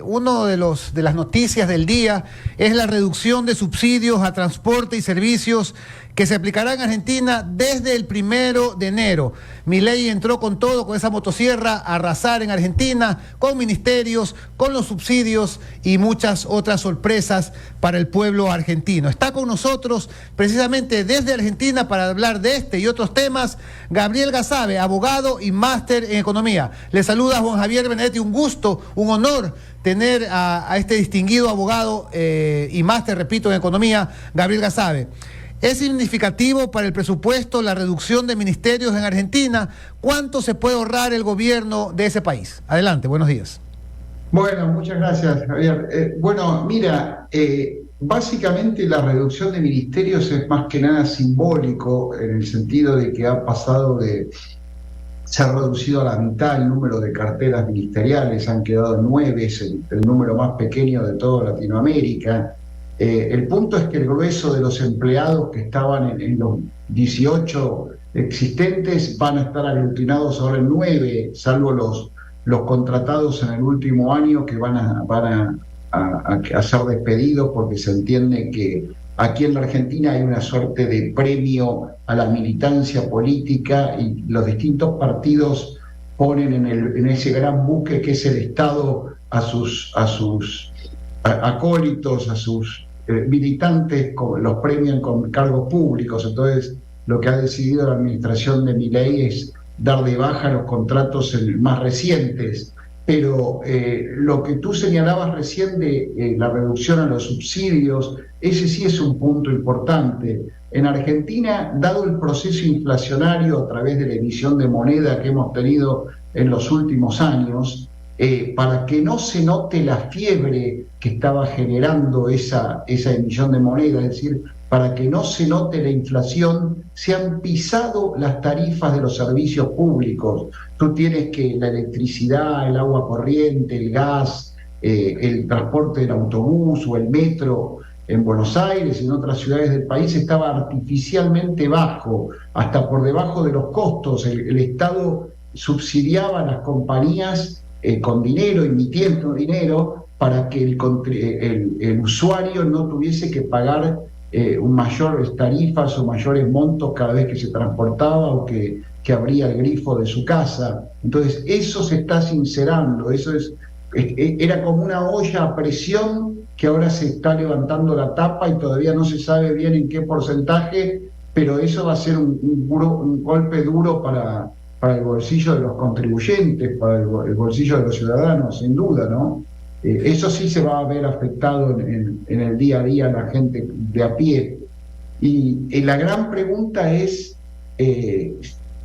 Uno de las noticias del día es la reducción de subsidios a transporte y servicios que se aplicará en Argentina desde el 1 de enero. Milei entró con todo, con esa motosierra, a arrasar en Argentina, con ministerios, con los subsidios y muchas otras sorpresas para el pueblo argentino. Está con nosotros precisamente desde Argentina para hablar de este y otros temas, Gabriel Gasabe, abogado y máster en economía. Le saluda Juan Javier Benedetti, un gusto, un honor tener a este distinguido abogado y máster, repito, en economía, Gabriel Gasabe. ¿Es significativo para el presupuesto la reducción de ministerios en Argentina? ¿Cuánto se puede ahorrar el gobierno de ese país? Adelante, buenos días. Bueno, muchas gracias, Javier. Mira, básicamente la reducción de ministerios es más que nada simbólico, en el sentido de que se ha reducido a la mitad el número de carteras ministeriales, han quedado 9, es el número más pequeño de toda Latinoamérica. El punto es que el grueso de los empleados que estaban en los 18 existentes van a estar aglutinados ahora en 9, salvo los contratados en el último año que van a ser despedidos, porque se entiende que aquí en la Argentina hay una suerte de premio a la militancia política y los distintos partidos ponen en ese gran buque que es el Estado a sus acólitos, a sus militantes, los premian con cargos públicos. Entonces, lo que ha decidido la administración de Milei es dar de baja los contratos más recientes. Pero lo que tú señalabas recién de la reducción a los subsidios, ese sí es un punto importante. En Argentina, dado el proceso inflacionario a través de la emisión de moneda que hemos tenido en los últimos años, para que no se note la fiebre que estaba generando esa emisión de moneda, es decir, para que no se note la inflación, se han pisado las tarifas de los servicios públicos. Tú tienes que la electricidad, el agua corriente, el gas, el transporte del autobús o el metro en Buenos Aires y en otras ciudades del país estaba artificialmente bajo, hasta por debajo de los costos. El Estado subsidiaba a las compañías con dinero, emitiendo dinero, para que el usuario no tuviese que pagar mayores tarifas o mayores montos cada vez que se transportaba o que abría el grifo de su casa. Entonces eso se está sincerando, era como una olla a presión que ahora se está levantando la tapa y todavía no se sabe bien en qué porcentaje, pero eso va a ser un golpe duro para el bolsillo de los contribuyentes, para el bolsillo de los ciudadanos, sin duda, ¿no? Eso sí se va a ver afectado en el día a día la gente de a pie. Y la gran pregunta es,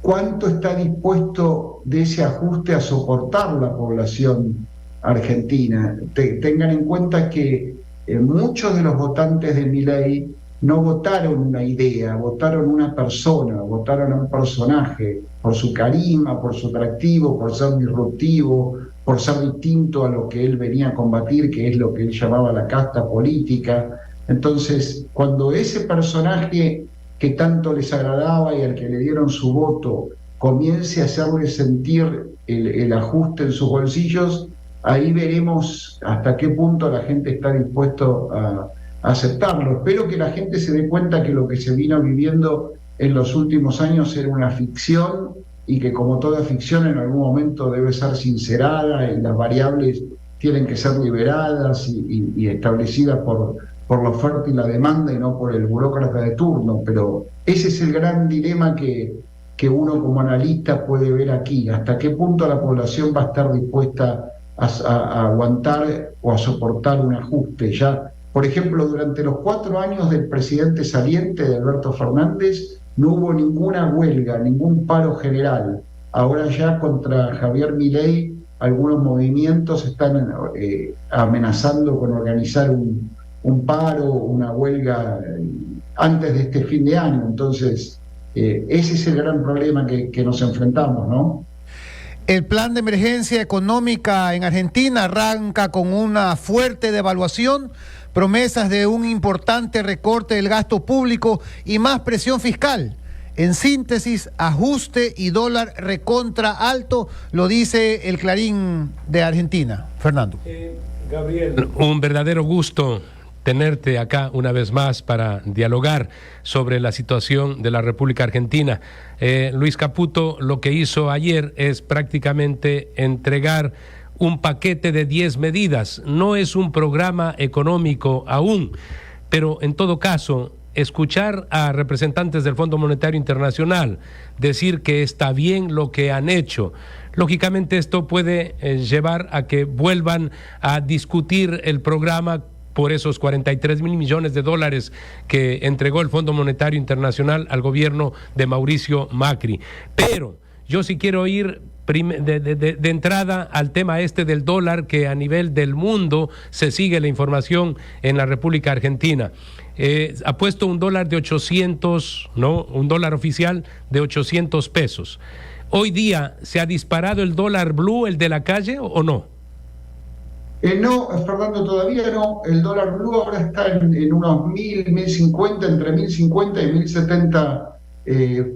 ¿cuánto está dispuesto de ese ajuste a soportar la población argentina? Tengan en cuenta que muchos de los votantes de Milei no votaron una idea, votaron una persona, votaron a un personaje, por su carisma, por su atractivo, por ser disruptivo, por ser distinto a lo que él venía a combatir, que es lo que él llamaba la casta política. Entonces, cuando ese personaje que tanto les agradaba y al que le dieron su voto comience a hacerle sentir el ajuste en sus bolsillos, ahí veremos hasta qué punto la gente está dispuesto a aceptarlo. Espero que la gente se dé cuenta que lo que se vino viviendo en los últimos años era una ficción y que, como toda ficción, en algún momento debe ser sincerada y las variables tienen que ser liberadas y establecidas por la oferta y la demanda y no por el burócrata de turno. Pero ese es el gran dilema que uno como analista puede ver aquí: hasta qué punto la población va a estar dispuesta a aguantar o a soportar un ajuste. Ya, por ejemplo, durante los 4 años del presidente saliente, de Alberto Fernández, no hubo ninguna huelga, ningún paro general. Ahora ya contra Javier Milei algunos movimientos están amenazando con organizar un paro, una huelga antes de este fin de año. Entonces, ese es el gran problema que nos enfrentamos, ¿no? El plan de emergencia económica en Argentina arranca con una fuerte devaluación, promesas de un importante recorte del gasto público y más presión fiscal. En síntesis, ajuste y dólar recontra alto, lo dice el Clarín de Argentina. Fernando. Gabriel, un verdadero gusto tenerte acá una vez más para dialogar sobre la situación de la República Argentina. Luis Caputo lo que hizo ayer es prácticamente entregar un paquete de 10 medidas. No es un programa económico aún, pero en todo caso, escuchar a representantes del Fondo Monetario Internacional decir que está bien lo que han hecho, lógicamente esto puede llevar a que vuelvan a discutir el programa por esos 43.000 millones de dólares que entregó el Fondo Monetario Internacional al gobierno de Mauricio Macri. Pero yo sí quiero ir de entrada al tema este del dólar, que a nivel del mundo se sigue la información en la República Argentina. Ha puesto un dólar de 800, ¿no? Un dólar oficial de 800 pesos. Hoy día, ¿se ha disparado el dólar blue, el de la calle, o no? No, Fernando, todavía no. El dólar blue ahora está en unos 1.050, entre 1.050 y 1.070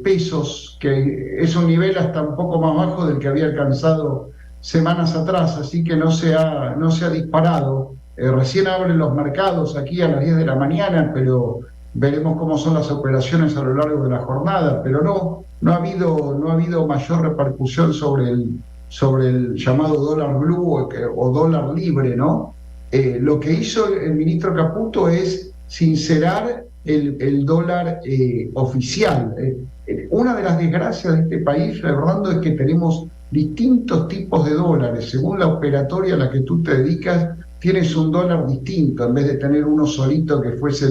pesos, que es un nivel hasta un poco más bajo del que había alcanzado semanas atrás, así que no se ha disparado. Recién abren los mercados aquí a las 10 de la mañana, pero veremos cómo son las operaciones a lo largo de la jornada, pero no ha habido mayor repercusión sobre el llamado dólar blue o dólar libre, ¿no? Lo que hizo el ministro Caputo es sincerar el dólar oficial. Una de las desgracias de este país, Fernando, es que tenemos distintos tipos de dólares. Según la operatoria a la que tú te dedicas, tienes un dólar distinto, en vez de tener uno solito que fuese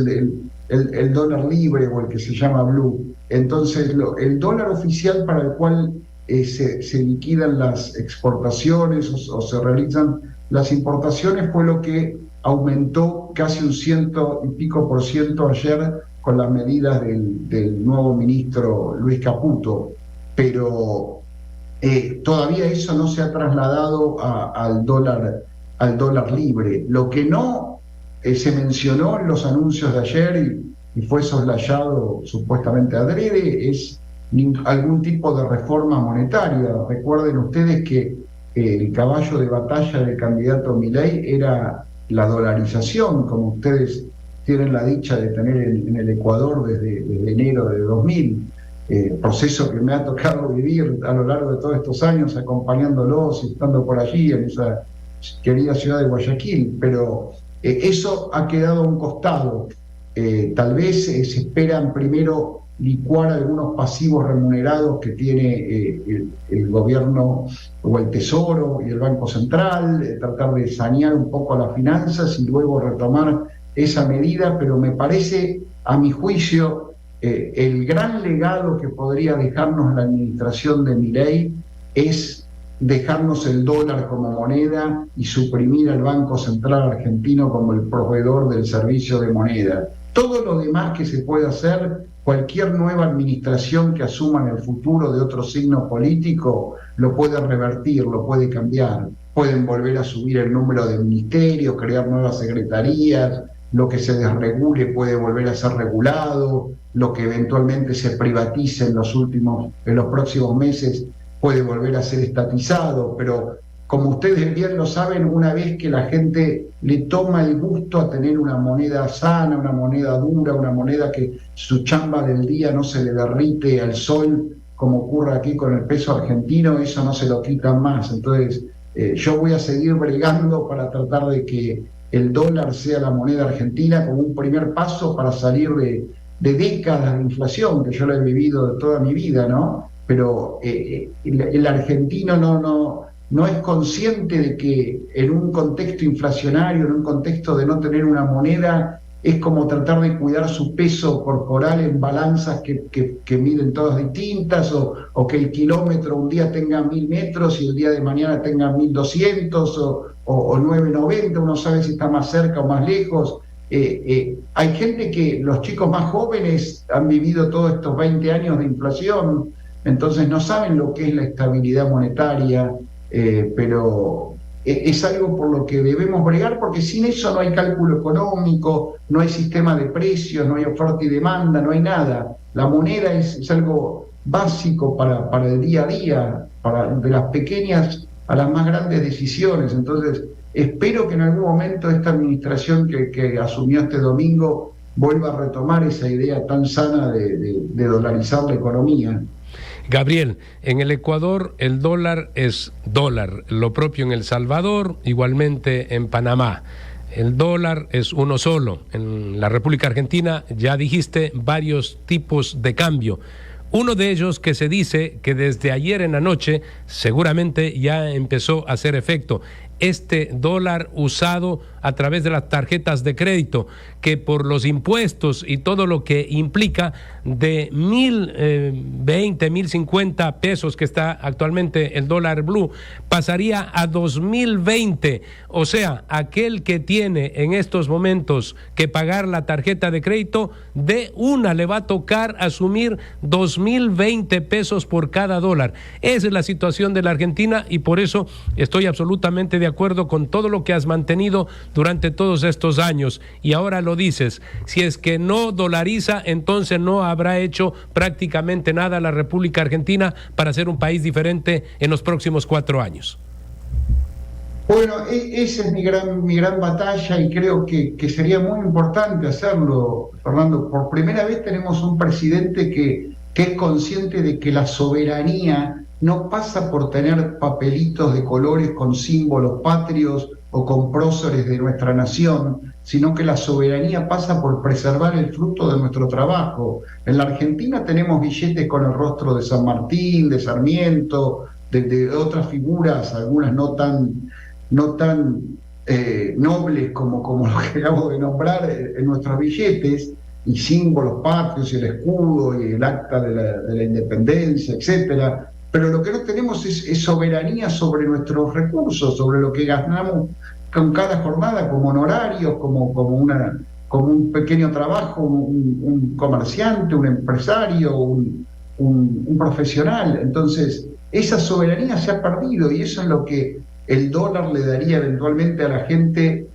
el dólar libre o el que se llama blue. Entonces, el dólar oficial para el cual se liquidan las exportaciones o se realizan las importaciones fue lo que aumentó casi un 100 y pico % ayer con las medidas del nuevo ministro Luis Caputo, pero todavía eso no se ha trasladado al dólar libre. Lo que no se mencionó en los anuncios de ayer y fue soslayado supuestamente adrede es algún tipo de reforma monetaria. Recuerden ustedes que el caballo de batalla del candidato Milei era la dolarización, como ustedes tienen la dicha de tener en el Ecuador desde enero de 2000, proceso que me ha tocado vivir a lo largo de todos estos años, acompañándolos y estando por allí en esa querida ciudad de Guayaquil, pero eso ha quedado a un costado. Tal vez se esperan primero licuar algunos pasivos remunerados que tiene el gobierno o el Tesoro y el Banco Central, tratar de sanear un poco las finanzas y luego retomar esa medida, pero me parece, a mi juicio, el gran legado que podría dejarnos la administración de Milei es dejarnos el dólar como moneda y suprimir al Banco Central argentino como el proveedor del servicio de moneda. Todo lo demás que se puede hacer, cualquier nueva administración que asuma en el futuro de otro signo político lo puede revertir, lo puede cambiar. Pueden volver a subir el número de ministerios, crear nuevas secretarías, lo que se desregule puede volver a ser regulado, lo que eventualmente se privatice en los próximos meses puede volver a ser estatizado, pero como ustedes bien lo saben, una vez que la gente le toma el gusto a tener una moneda sana, una moneda dura, una moneda que su chamba del día no se le derrite al sol, como ocurre aquí con el peso argentino, eso no se lo quitan más. Entonces, yo voy a seguir bregando para tratar de que el dólar sea la moneda argentina como un primer paso para salir de décadas de inflación, que yo la he vivido de toda mi vida, ¿no? Pero el argentino no es consciente de que en un contexto inflacionario, en un contexto de no tener una moneda, es como tratar de cuidar su peso corporal en balanzas que miden todas distintas, o que el kilómetro un día tenga 1000 metros y el día de mañana tenga 1200 o 990, uno sabe si está más cerca o más lejos. Hay gente que, los chicos más jóvenes han vivido todos estos 20 años de inflación, entonces no saben lo que es la estabilidad monetaria, pero es algo por lo que debemos bregar, porque sin eso no hay cálculo económico, no hay sistema de precios, no hay oferta y demanda, no hay nada. La moneda es algo básico para el día a día, de las pequeñas a las más grandes decisiones. Entonces espero que en algún momento esta administración que asumió este domingo vuelva a retomar esa idea tan sana de dolarizar la economía. Gabriel, en el Ecuador el dólar es dólar, lo propio en El Salvador, igualmente en Panamá. El dólar es uno solo. En la República Argentina, ya dijiste, varios tipos de cambio. Uno de ellos que se dice que desde ayer en la noche seguramente ya empezó a hacer efecto. Este dólar usado a través de las tarjetas de crédito, que por los impuestos y todo lo que implica, de 1.020, 1.050 pesos que está actualmente el dólar blue, pasaría a 2.020. O sea, aquel que tiene en estos momentos que pagar la tarjeta de crédito, de una le va a tocar asumir 2.020 pesos por cada dólar. Esa es la situación de la Argentina y por eso estoy absolutamente de acuerdo con todo lo que has mantenido durante todos estos años, y ahora lo dices, si es que no dolariza, entonces no habrá hecho prácticamente nada la República Argentina para ser un país diferente en los próximos 4 años. Bueno, esa es mi gran batalla y creo que sería muy importante hacerlo, Fernando. Por primera vez tenemos un presidente que es consciente de que la soberanía no pasa por tener papelitos de colores con símbolos patrios o con próceres de nuestra nación, sino que la soberanía pasa por preservar el fruto de nuestro trabajo. En la Argentina tenemos billetes con el rostro de San Martín, de Sarmiento, de otras figuras, algunas no tan nobles como los que acabo de nombrar en nuestros billetes, y símbolos patrios, y el escudo, y el acta de la independencia, etcétera. Pero lo que no tenemos es soberanía sobre nuestros recursos, sobre lo que ganamos con cada jornada, como honorarios, como un pequeño trabajo, un comerciante, un empresario, un profesional. Entonces, esa soberanía se ha perdido, y eso es lo que el dólar le daría eventualmente a la gente,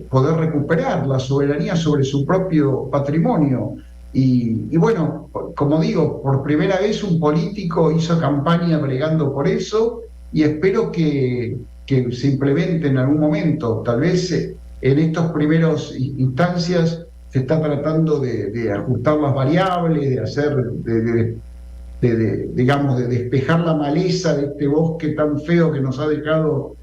poder recuperar la soberanía sobre su propio patrimonio. Y bueno, como digo, por primera vez un político hizo campaña bregando por eso, y espero que se implemente en algún momento. Tal vez en estas primeras instancias se está tratando de ajustar las variables, de hacer, digamos, de despejar la maleza de este bosque tan feo que nos ha dejado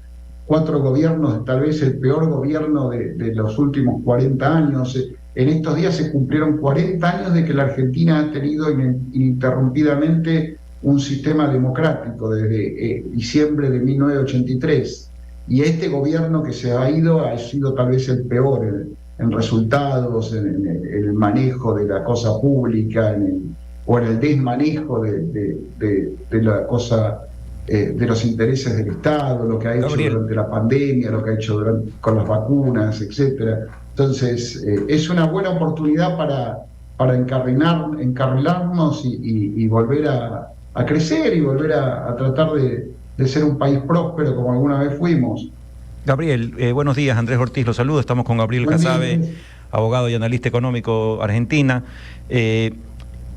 4 gobiernos, tal vez el peor gobierno de los últimos 40 años. En estos días se cumplieron 40 años de que la Argentina ha tenido ininterrumpidamente un sistema democrático desde diciembre de 1983. Y este gobierno que se ha sido tal vez el peor en resultados, en el manejo de la cosa pública, o en el desmanejo de la cosa, de los intereses del Estado, lo que ha hecho durante la pandemia, lo que ha hecho con las vacunas, etcétera. Entonces, es una buena oportunidad para encarrilarnos y volver a crecer, y volver a tratar de ser un país próspero como alguna vez fuimos. Gabriel, buenos días. Andrés Ortiz, los saludo. Estamos con Gabriel Casabe, abogado y analista económico argentina.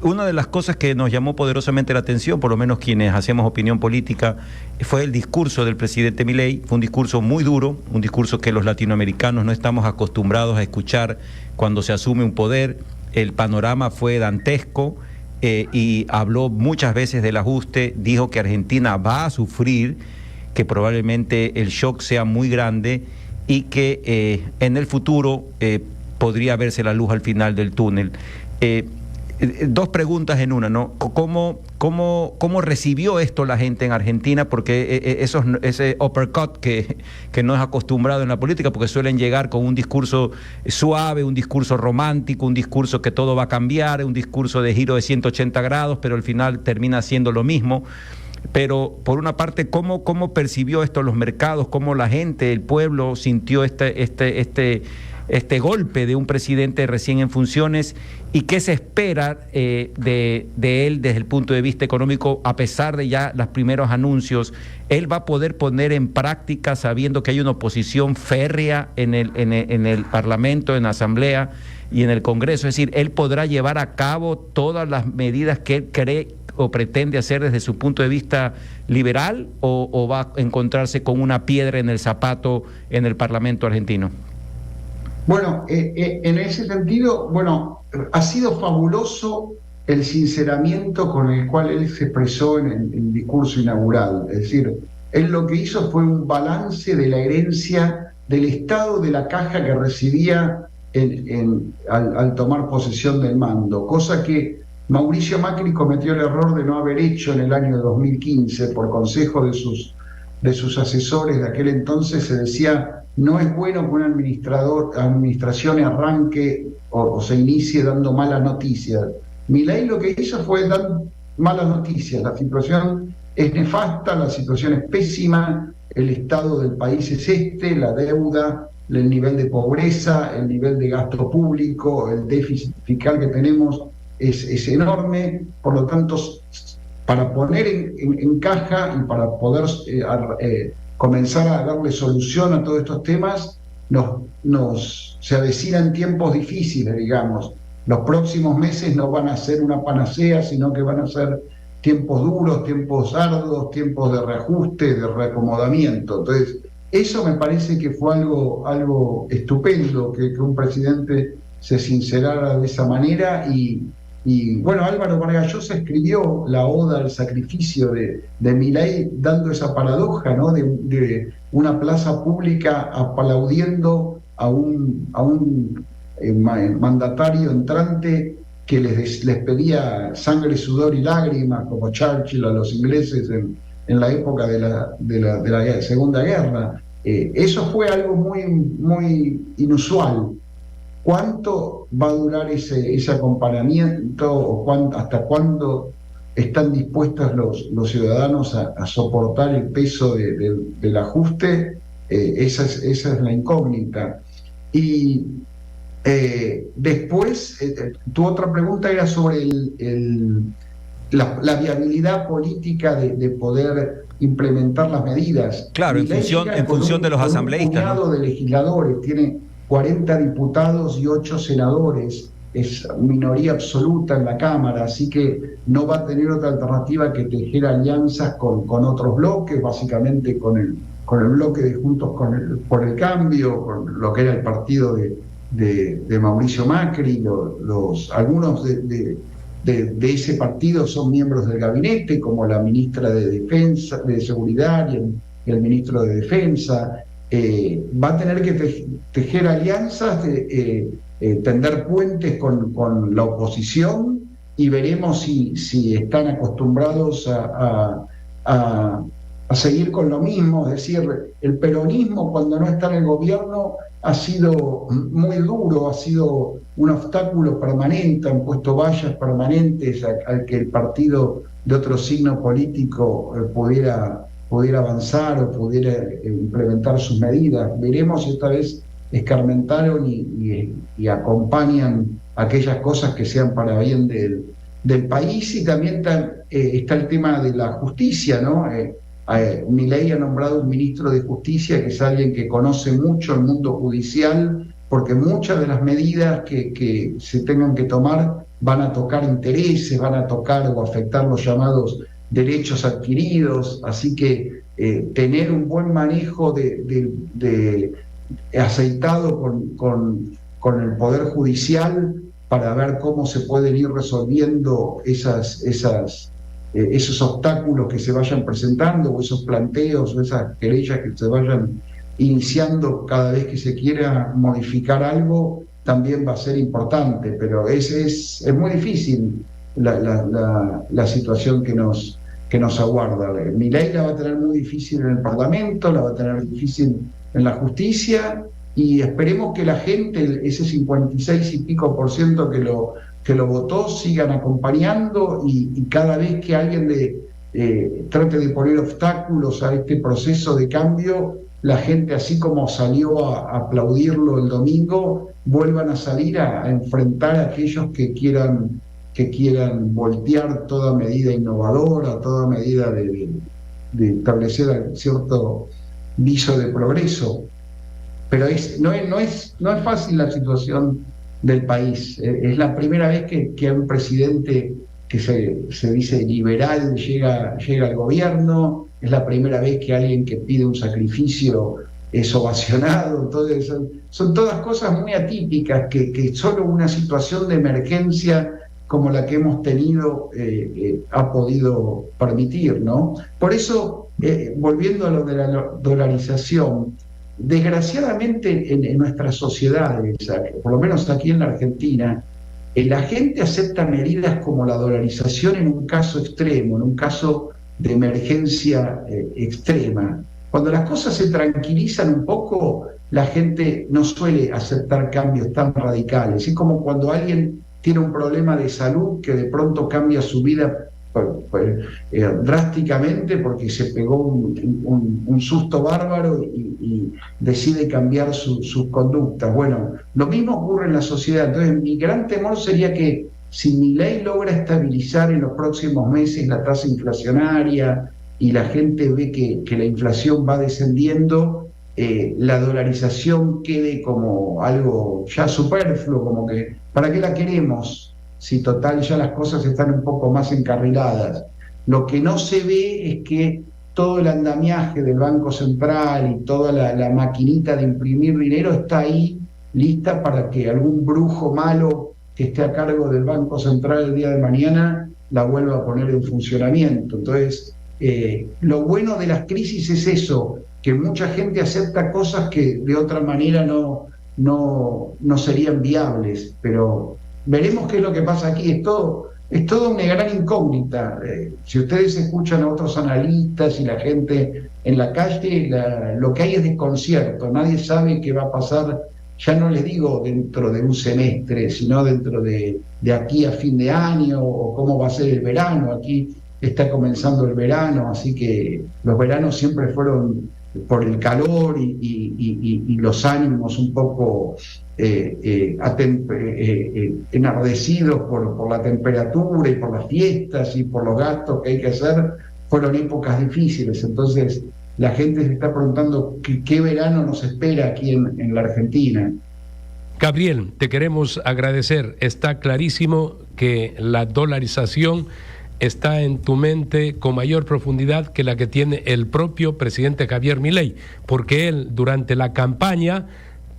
Una de las cosas que nos llamó poderosamente la atención, por lo menos quienes hacemos opinión política, fue el discurso del presidente Milei. Fue un discurso muy duro, un discurso que los latinoamericanos no estamos acostumbrados a escuchar cuando se asume un poder. El panorama fue dantesco, y habló muchas veces del ajuste, dijo que Argentina va a sufrir, que probablemente el shock sea muy grande y que en el futuro podría verse la luz al final del túnel. Dos preguntas en una, ¿no? ¿Cómo recibió esto la gente en Argentina? Porque ese uppercut que no es acostumbrado en la política, porque suelen llegar con un discurso suave, un discurso romántico, un discurso que todo va a cambiar, un discurso de giro de 180 grados, pero al final termina siendo lo mismo. Pero, por una parte, ¿cómo percibió esto los mercados? ¿Cómo la gente, el pueblo, sintió este este golpe de un presidente recién en funciones y qué se espera de él desde el punto de vista económico, a pesar de ya los primeros anuncios. ¿Él va a poder poner en práctica, sabiendo que hay una oposición férrea en el Parlamento, en la Asamblea y en el Congreso? Es decir, ¿él podrá llevar a cabo todas las medidas que él cree o pretende hacer desde su punto de vista liberal, o va a encontrarse con una piedra en el zapato en el Parlamento argentino? Bueno, en ese sentido, ha sido fabuloso el sinceramiento con el cual él se expresó en el discurso inaugural. Es decir, él lo que hizo fue un balance de la herencia, del estado de la caja que recibía al tomar posesión del mando, cosa que Mauricio Macri cometió el error de no haber hecho en el año 2015, por consejo de sus asesores de aquel entonces. Se decía: no es bueno que una administración arranque o se inicie dando malas noticias. Milei lo que hizo fue dar malas noticias. La situación es nefasta, la situación es pésima, el estado del país es la deuda, el nivel de pobreza, el nivel de gasto público, el déficit fiscal que tenemos es enorme. Por lo tanto, para poner en caja y para poder comenzar a darle solución a todos estos temas, se avecinan tiempos difíciles, digamos. Los próximos meses no van a ser una panacea, sino que van a ser tiempos duros, tiempos arduos, tiempos de reajuste, de reacomodamiento. Entonces, eso me parece que fue algo estupendo, que un presidente se sincerara de esa manera. Y bueno, Álvaro Vargas Llosa escribió la oda al sacrificio de Milei, dando esa paradoja, ¿no?, de una plaza pública aplaudiendo a un mandatario entrante que les pedía sangre, sudor y lágrimas, como Churchill a los ingleses en la época de la Segunda Guerra. Eso fue algo muy, muy inusual. ¿Cuánto va a durar ese acompañamiento, o hasta cuándo están dispuestos los ciudadanos a soportar el peso del ajuste? Esa es la incógnita. Y después, tu otra pregunta era sobre la viabilidad política de poder implementar las medidas. Claro, en función de los asambleístas, un puñado de legisladores, tiene 40 diputados y 8 senadores, es minoría absoluta en la Cámara, así que no va a tener otra alternativa que tejer alianzas con otros bloques, básicamente con el bloque de Juntos por el Cambio, con lo que era el partido de Mauricio Macri. Algunos de ese partido son miembros del gabinete, como la ministra de Seguridad y el ministro de Defensa. Va a tener que tejer alianzas, tender puentes con la oposición, y veremos si están acostumbrados a seguir con lo mismo. Es decir, el peronismo, cuando no está en el gobierno, ha sido muy duro, ha sido un obstáculo permanente, han puesto vallas permanentes al que el partido de otro signo político pudiera avanzar o pudiera implementar sus medidas. Veremos si esta vez escarmentaron y acompañan aquellas cosas que sean para bien del país. Y también está el tema de la justicia, ¿no? Milei ha nombrado un ministro de Justicia que es alguien que conoce mucho el mundo judicial, porque muchas de las medidas que se tengan que tomar van a tocar intereses, van a tocar o afectar los llamados derechos adquiridos. Así que tener un buen manejo aceitado con el Poder Judicial para ver cómo se pueden ir resolviendo esos obstáculos que se vayan presentando, o esos planteos o esas querellas que se vayan iniciando cada vez que se quiera modificar algo, también va a ser importante. Pero es muy difícil la situación que nos aguarda. Milei la va a tener muy difícil en el Parlamento, la va a tener difícil en la justicia, y esperemos que la gente, ese 56 y pico % que lo votó, sigan acompañando, y cada vez que alguien trate de poner obstáculos a este proceso de cambio, la gente, así como salió a aplaudirlo el domingo, vuelvan a salir a enfrentar a aquellos que quieran voltear toda medida innovadora, toda medida de establecer cierto viso de progreso. Pero no es fácil la situación del país. Es la primera vez que un presidente que se dice liberal llega al gobierno, es la primera vez que alguien que pide un sacrificio es ovacionado. Entonces son todas cosas muy atípicas que solo una situación de emergencia como la que hemos tenido ha podido permitir, ¿no? Por eso, volviendo a lo de la dolarización, desgraciadamente en nuestras sociedades, por lo menos aquí en la Argentina, la gente acepta medidas como la dolarización en un caso extremo, en un caso de emergencia extrema. Cuando las cosas se tranquilizan un poco, la gente no suele aceptar cambios tan radicales. Es como cuando alguien tiene un problema de salud que de pronto cambia su vida drásticamente porque se pegó un susto bárbaro y decide cambiar sus conductas. Bueno, lo mismo ocurre en la sociedad. Entonces, mi gran temor sería que si Milei logra estabilizar en los próximos meses la tasa inflacionaria y la gente ve que la inflación va descendiendo, la dolarización quede como algo ya superfluo, como que ¿para qué la queremos? Si total ya las cosas están un poco más encarriladas. Lo que no se ve es que todo el andamiaje del Banco Central y toda la maquinita de imprimir dinero está ahí lista para que algún brujo malo que esté a cargo del Banco Central el día de mañana la vuelva a poner en funcionamiento. Entonces, lo bueno de las crisis es eso, que mucha gente acepta cosas que de otra manera no serían viables, pero veremos qué es lo que pasa aquí. Es todo una gran incógnita. Si ustedes escuchan a otros analistas y la gente en la calle, lo que hay es desconcierto. Nadie sabe qué va a pasar, ya no les digo dentro de un semestre, sino dentro de aquí a fin de año, o cómo va a ser el verano. Aquí está comenzando el verano, así que los veranos siempre fueron por el calor y los ánimos un poco enardecidos por la temperatura y por las fiestas y por los gastos que hay que hacer, fueron épocas difíciles. Entonces la gente se está preguntando qué verano nos espera aquí en la Argentina. Gabriel, te queremos agradecer. Está clarísimo que la dolarización está en tu mente con mayor profundidad que la que tiene el propio presidente Javier Milei, porque él durante la campaña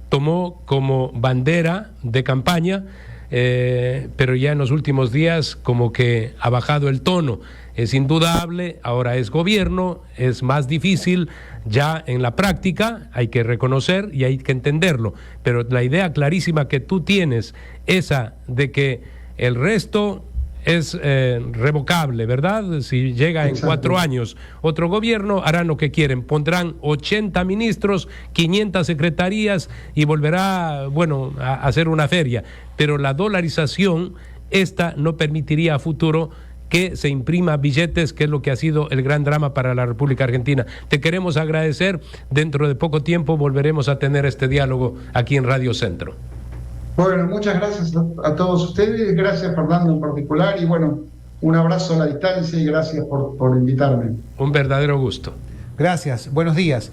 tomó como bandera de campaña, pero ya en los últimos días como que ha bajado el tono. Es indudable, ahora es gobierno, es más difícil ya en la práctica, hay que reconocer y hay que entenderlo, pero la idea clarísima que tú tienes, esa de que el resto es revocable, ¿verdad? Si llega en 4 años otro gobierno, harán lo que quieren, pondrán 80 ministros, 500 secretarías y volverá, bueno, a hacer una feria. Pero la dolarización, esta no permitiría a futuro que se imprima billetes, que es lo que ha sido el gran drama para la República Argentina. Te queremos agradecer. Dentro de poco tiempo volveremos a tener este diálogo aquí en Radio Centro. Bueno, muchas gracias a todos ustedes, gracias Fernando en particular, y bueno, un abrazo a la distancia y gracias por invitarme. Un verdadero gusto. Gracias, buenos días.